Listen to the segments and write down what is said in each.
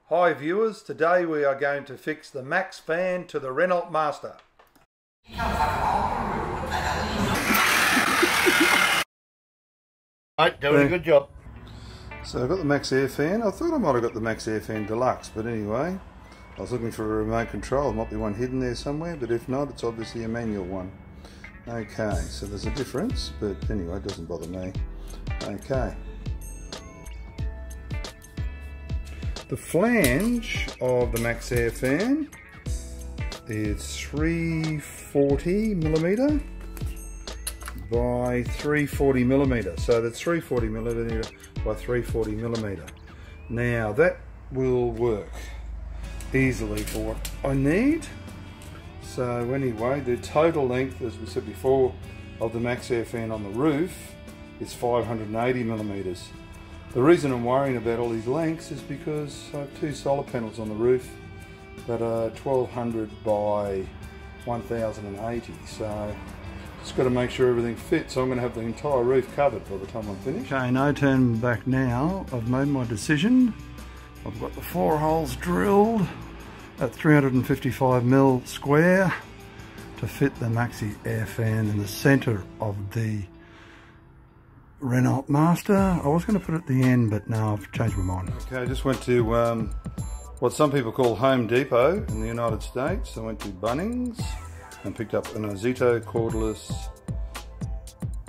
Hi viewers, today we are going to fix the Maxx Fan to the Renault Master. Right, doing a good job. So I've got the Maxx Air Fan. I thought I might have got the Maxx Air Fan Deluxe, but anyway, I was looking for a remote control. There might be one hidden there somewhere, but if not, it's obviously a manual one. Okay, so there's a difference, but anyway, it doesn't bother me. Okay. The flange of the Maxx Air Fan is 340mm by 340mm. So that's 340mm by 340mm. Now that will work easily for what I need. So anyway, the total length, as we said before, of the Maxx Air Fan on the roof is 580mm. The reason I'm worrying about all these lengths is because I have two solar panels on the roof that are 1200 by 1080, so just got to make sure everything fits. So I'm going to have the entire roof covered by the time I'm finished. Okay, no turning back now. I've made my decision. I've got the 4 holes drilled at 355mm square to fit the Maxx Air Fan in the centre of the Renault Master. I was going to put it at the end, but now I've changed my mind. Okay, I just went to what some people call Home Depot in the United States. I went to Bunnings and picked up an Ozito cordless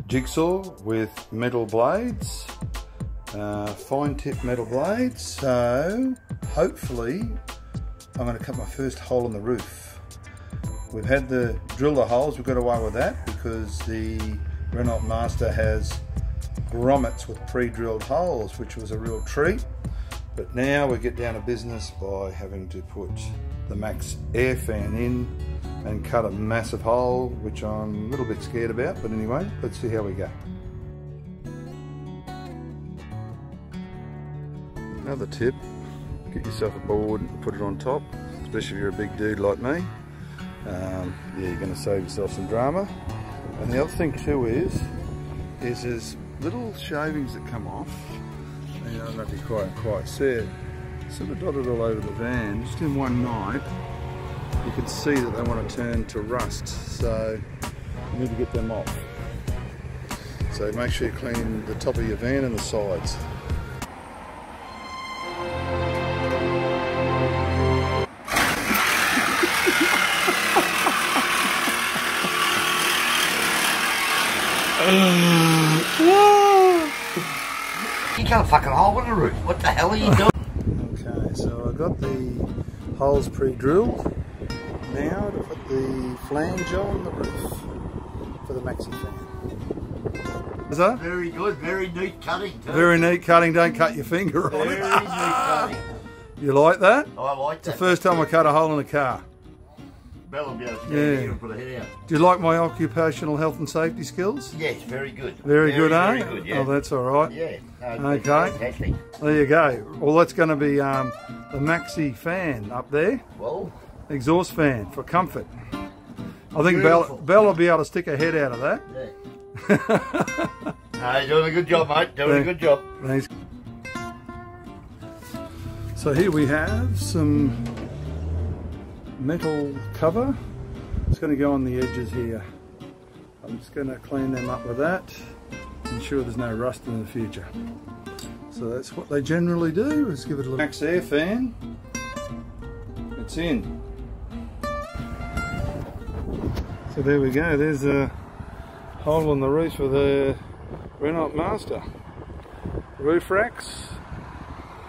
jigsaw with metal blades, fine tip metal blades. So hopefully I'm going to cut my first hole in the roof. We've had the drill the holes, we've got away with that because the Renault Master has grommets with pre-drilled holes, which was a real treat. But now we get down to business by having to put the Maxx Air Fan in and cut a massive hole, which I'm a little bit scared about, but anyway, let's see how we go. Another tip, get yourself a board and put it on top, especially if you're a big dude like me. Yeah, you're going to save yourself some drama. And the other thing too is there's little shavings that come off. I don't know if you quite see it. Sort of dotted all over the van. Just in one night, you can see that they want to turn to rust. So you need to get them off. So make sure you clean the top of your van and the sides. You got a fucking hole in the roof. What the hell are you doing? Okay, so I got the holes pre-drilled. Now to put the flange on the roof for the Maxx Fan. Is that? Very good, very neat cutting too. Very neat cutting, don't cut your finger on it. Very neat cutting. You like that? I like that. It's the first time I cut a hole in a car. Bell will be able to stand here and put a head out. Do you like my occupational health and safety skills? Yes, very good. Very good, eh? Very good, yeah. Oh, that's all right. Yeah. Okay. Fantastic. There you go. Well, that's going to be the Maxx Fan up there. Well, exhaust fan for comfort. I think Belle will be able to stick her head out of that. Yeah. You're doing a good job, mate. Doing a good job. Thanks. So here we have some metal cover. It's going to go on the edges here. I'm just going to clean them up with that, ensure there's no rust in the future. So that's what they generally do, is give it a little Maxx Air Fan. It's in. So there we go, there's a hole in the roof of the Renault Master. Roof racks.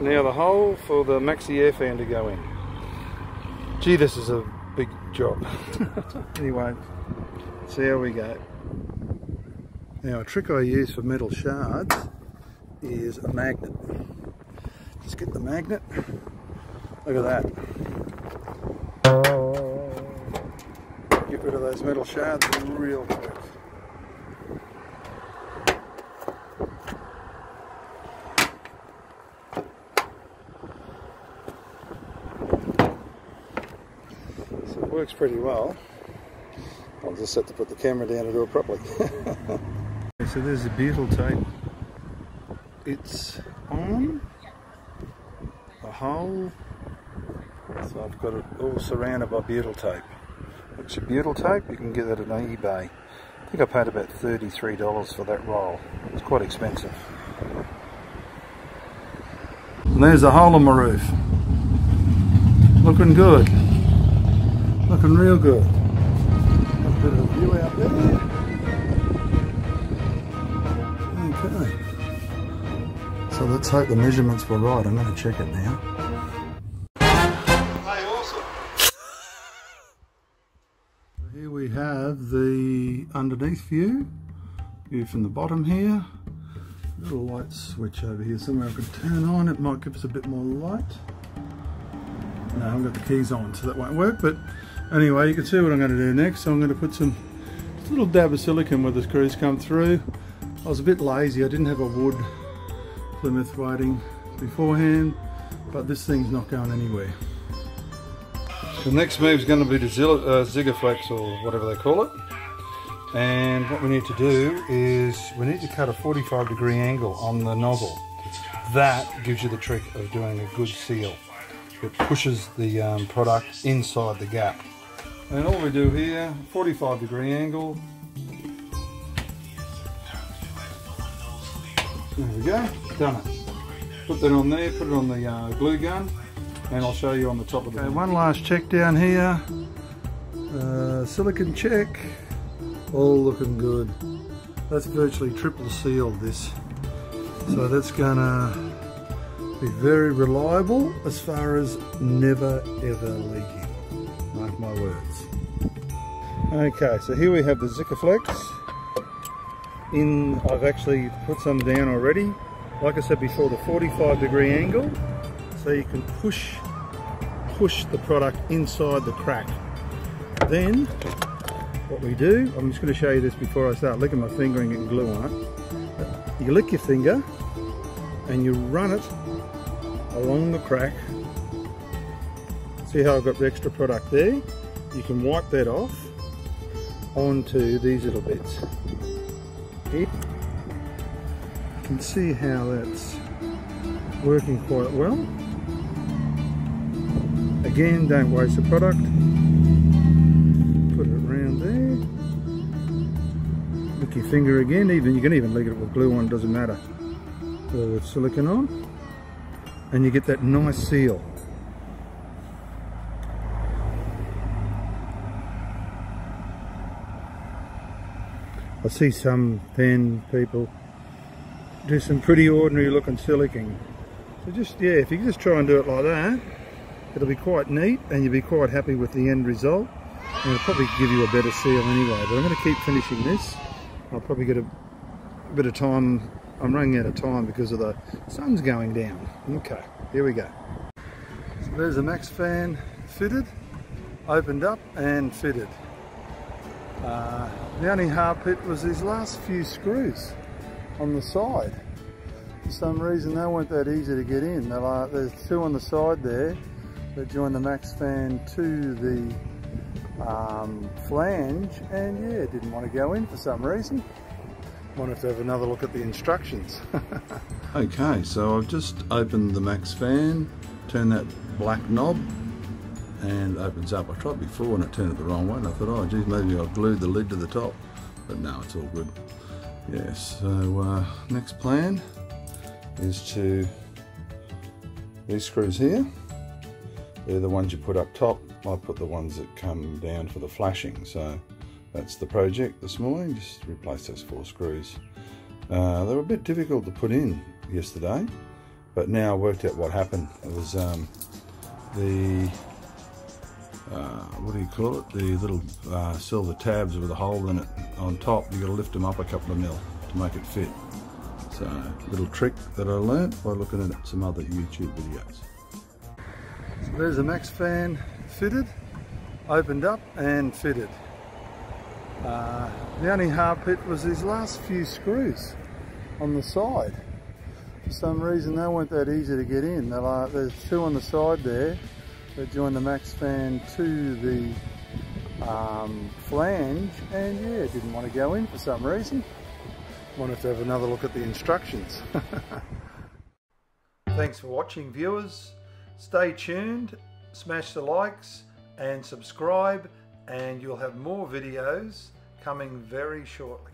Now the hole for the Maxx Air Fan to go in. Gee, this is a big job. Anyway, see how we go. Now a trick I use for metal shards is a magnet. Just get the magnet. Look at that. Get rid of those metal shards real quick. Works pretty well. I'll just have to put the camera down to do it properly. So there's the butyl tape. It's on a hole So I've got it all surrounded by butyl tape. It's a butyl tape, you can get that at eBay. I think I paid about $33 for that roll. It's quite expensive. And there's a hole in my roof. Looking good. Looking real good. A bit of a view out there. Okay. So let's hope the measurements were right. I'm going to check it now. Hey, awesome. Here we have the underneath view from the bottom here. Little light switch over here somewhere I could turn on. It might give us a bit more light. No, I haven't got the keys on, so that won't work. But anyway, you can see what I'm going to do next. So I'm going to put some little dab of silicone where the screws come through. I was a bit lazy. I didn't have a wood Plymouth waiting beforehand, but this thing's not going anywhere. The next move is going to be the Zigaflex, or whatever they call it. And what we need to do is we need to cut a 45-degree angle on the nozzle. That gives you the trick of doing a good seal. It pushes the product inside the gap. And all we do here, 45-degree angle. There we go, done it. Put that on there, put it on the glue gun, and I'll show you on the top of the one last check down here. Silicone check. All looking good. That's virtually triple sealed this. So that's gonna be very reliable as far as never ever leaking. Mark my words. Okay, so here we have the Zigaflex. I've actually put some down already. Like I said before, the 45-degree angle, so you can push the product inside the crack. Then what we do, I'm just going to show you this before I start licking my finger and getting glue on it. You lick your finger and you run it along the crack. See how I've got the extra product there? You can wipe that off onto these little bits. You can see how that's working quite well. Again, don't waste the product. Put it around there. Lick your finger again. You can even lick it with glue on, doesn't matter. Or with silicone on. And you get that nice seal. I see some pen people do some pretty ordinary looking silicone. So just, yeah, if you just try and do it like that, it'll be quite neat and you'll be quite happy with the end result. And it'll probably give you a better seal anyway. But I'm going to keep finishing this. I'll probably get a bit of time. I'm running out of time because of the sun's going down. Okay, here we go. So there's a Maxx Fan fitted, opened up and fitted. The only hard bit was these last few screws on the side. For some reason they weren't that easy to get in. There's two on the side there that join the Maxx Fan to the flange, and yeah, it didn't want to go in for some reason. Might have to have another look at the instructions. Okay, so I've just opened the Maxx Fan, turned that black knob, and it opens up. I tried before and it turned it the wrong way, and I thought, oh geez, maybe I've glued the lid to the top, but no, it's all good. Yeah, so next plan is to, these screws here, they're the ones you put up top. I put the ones that come down for the flashing, so that's the project this morning, just replace those 4 screws. They were a bit difficult to put in yesterday, but now I worked out what happened. It was what do you call it? The little silver tabs with a hole in it on top. You got to lift them up a couple of mil to make it fit. So, little trick that I learnt by looking at some other YouTube videos. So there's a Maxx Fan fitted, opened up and fitted. The only hard bit was these last few screws on the side. For some reason they weren't that easy to get in. There's two on the side there that join the Maxx Fan to the flange, and yeah, it didn't want to go in for some reason. Might have to have another look at the instructions. Thanks for watching, viewers. Stay tuned smash the likes and subscribe, and you'll have more videos coming very shortly.